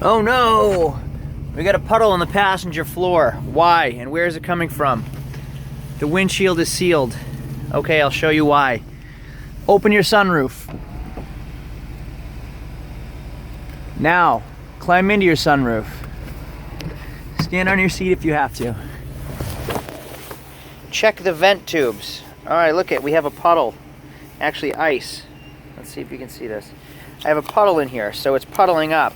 Oh no! We got a puddle on the passenger floor. Why? And where is it coming from? The windshield is sealed. Okay, I'll show you why. Open your sunroof. Now, climb into your sunroof. Stand on your seat if you have to. Check the vent tubes. All right, look we have a puddle. Actually, ice. Let's see if you can see this. I have a puddle in here, so it's puddling up.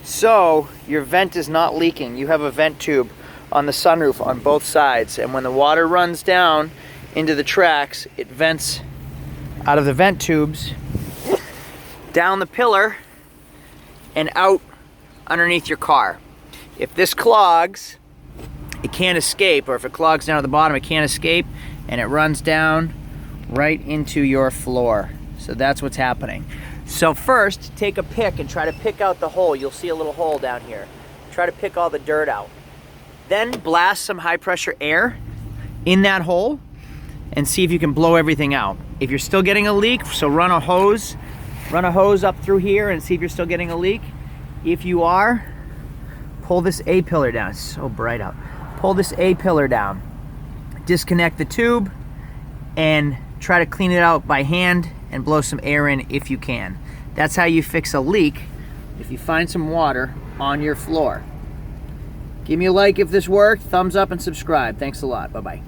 So your vent is not leaking. You have a vent tube on the sunroof on both sides, and when the water runs down into the tracks, it vents out of the vent tubes, down the pillar, and out underneath your car. If this clogs, it can't escape, or if it clogs down at the bottom, it can't escape, and it runs down right into your floor. So that's what's happening. So first, take a pick and try to pick out the hole. You'll see a little hole down here. Try to pick all the dirt out. Then blast some high pressure air in that hole and see if you can blow everything out. If you're still getting a leak, so run a hose up through here and see if you're still getting a leak. If you are, pull this A-pillar down. It's so bright out. Pull this A-pillar down. Disconnect the tube and try to clean it out by hand and blow some air in if you can. That's how you fix a leak if you find some water on your floor. Give me a like if this worked, thumbs up and subscribe. Thanks a lot. Bye-bye.